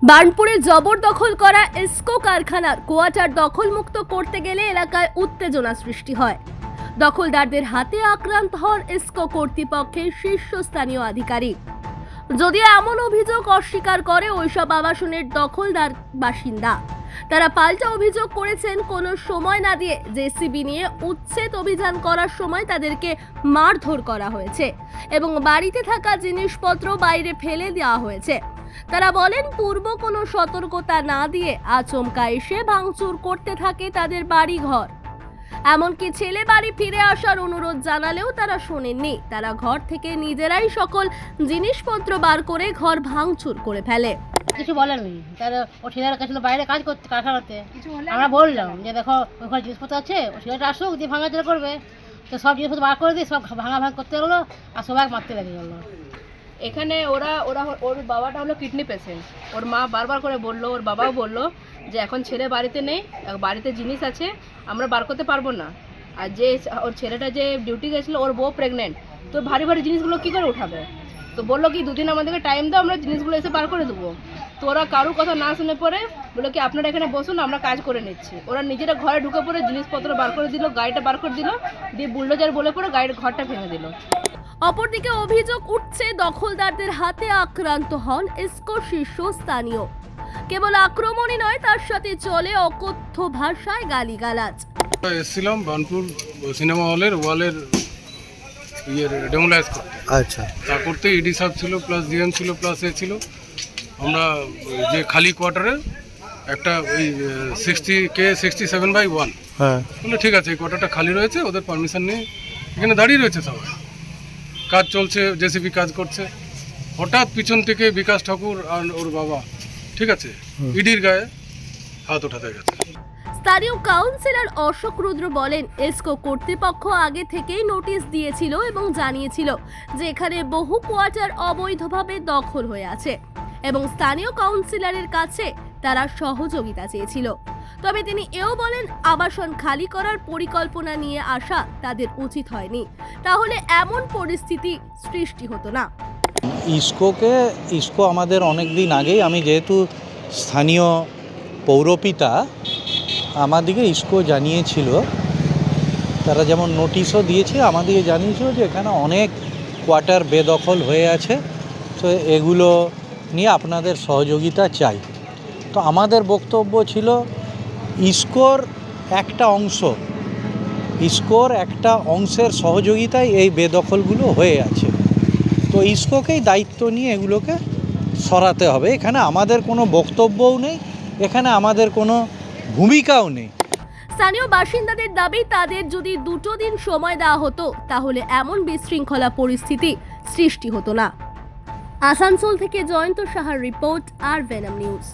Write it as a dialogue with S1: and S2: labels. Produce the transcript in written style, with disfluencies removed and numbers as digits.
S1: বার্নপুরে জবরদখল করা ইসকো কারখানার কোয়ার্টার দখলমুক্ত করতে গেলে এলাকায় উত্তেজনা সৃষ্টি হয়। দখলদারদের হাতে আক্রান্ত হন ইসকো কর্তৃপক্ষের শীর্ষস্থানীয় আধিকারিক। যদিও এমন অভিযোগ অস্বীকার করে ওইসব আবাসনের দখলদার বাসিন্দা, তারা পাল্টা অভিযোগ করেছেন কোনো সময় না দিয়ে জেসিবি নিয়ে উচ্ছেদ অভিযান করার সময় তাদেরকে মারধর করা হয়েছে এবং বাড়িতে থাকা জিনিসপত্র বাইরে ফেলে দেওয়া হয়েছে। তারা বলেন পূর্ব কোনো সতর্কতা না দিয়ে আচমকা এসে ভাঙচুর করতে থাকে তাদের বাড়িঘর। এমনকি ছেলে বাড়ি ফিরে আসার অনুরোধ জানালেও তারা শোনেননি। তারা ঘর থেকে নিজেরাই সকল জিনিসপত্র বার করে ঘর ভাঙচুর করে ফেলে।
S2: কিছু বলেননি, তাহলে ও ছেলের কাছে বাইরে কাজ করতে কারখানাতে। আমরা বললাম যে দেখো ওখানে জিনিসপত্র আছে, ও ছেলেটা আসুক দিয়ে ভাঙাচোরা করবে। তো সব জিনিসপত্র বার করে দিয়ে সব ভাঙা করতে গেলো আর সবাই মারতে লেগে গেলো।
S3: এখানে ওর বাবাটা হলো কিডনি পেশেন্ট। ওর মা বারবার করে বললো, ওর বাবাও বললো যে এখন ছেলে বাড়িতে নেই, বাড়িতে জিনিস আছে, আমরা বার করতে পারবো না। আর যে ওর ছেলেটা যে ডিউটি গেছিলো, ওর বউ প্রেগনেন্ট, তো ভারী ভারী জিনিসগুলো কী করে উঠাবে? তো বললো কি দুদিন আমাদেরকে টাইম দাও, আমরা জিনিসগুলো এসে বার করে দেবো। তো ওরা কারোর কথা না শুনে পরে বললো কি আপনারা এখানে বসুন, আমরা কাজ করে নিচ্ছি। ওরা নিজেরা ঘরে ঢুকে পড়ে জিনিসপত্র বার করে দিল, গাড়িটা বার করে দিল, দিয়ে বুলডোজার বলে পরে গাড়ির ঘরটা ভেঙে দিল।
S1: অপরদিকে অভিযোগ উঠছে দখলদারদের হাতে আক্রান্ত হন ইসকো শীর্ষস্থানীয়। কেবল আক্রমণই নয়, তার সাথে চলে অকথ্য ভাষায় গালিগালাজ।
S4: এসেছিলাম বার্নপুর সিনেমা হলের ওয়ালের ডেমোলাইজ করতে।
S5: আচ্ছা,
S4: তা করতে ইডি সাহেব ছিল, প্লাস জিএম ছিল, প্লাস এ ছিল। আমরা যে খালি কোয়ার্টারে একটা ওই 67/1
S5: হ্যাঁ,
S4: বলে ঠিক আছে এই কোয়ার্টারটা খালি রয়েছে, ওদের পারমিশন নিয়ে এখানে দাঁড়িয়ে রয়েছে, সবাই কাজ চলছে, জেসিবি কাজ করছে। হঠাৎ পিছন থেকে বিকাশ ঠাকুর আর ওর বাবা ঠিক আছে ইডির গায়ে হাত ওঠাতে গেছে।
S1: স্থানীয় কাউন্সিলর অশোক রুদ্র বলেন ইসকো কর্তৃপক্ষ আগে থেকেই নোটিশ দিয়েছিল এবং জানিয়েছিল যে এখানে বহু কোয়ার্টার অবৈধভাবে দখল হয়ে আছে এবং স্থানীয় কাউন্সিলরের কাছে তারা সহযোগিতা চেয়েছিল। তবে তিনি এও বলেন আবাসন খালি করার পরিকল্পনা নিয়ে আসা তাদের উচিত হয়নি, তাহলে এমন পরিস্থিতি সৃষ্টি হতো না।
S5: ইসকো আমাদের অনেক দিন আগেই, আমি যেহেতু স্থানীয় পৌরপিতা, আমাদেরকে ইসকো জানিয়েছিল, তারা যেমন নোটিশও দিয়েছে, আমাদেরকে জানিয়েছিল যে এখানে অনেক কোয়ার্টার বেদখল হয়ে আছে, তো এগুলো নিয়ে আপনাদের সহযোগিতা চাই। তো আমাদের বক্তব্য ছিল ইসকোর একটা অংশের সহযোগিতায় এই বেদখলগুলো হয়ে আছে, তো ইসকোকেই দায়িত্ব নিয়ে এগুলোকে সরাতে হবে। এখানে আমাদের কোনো বক্তব্যও নেই, এখানে আমাদের কোনো ভূমিকাও নেই।
S1: স্থানীয় বাসিন্দাদের দাবি তাদের যদি 2 দিন সময় দেওয়া হতো তাহলে এমন বিশৃঙ্খলা পরিস্থিতি সৃষ্টি হতো না। আসানসোল থেকে জয়ন্ত সাহার রিপোর্ট, আর ভেনম নিউজ।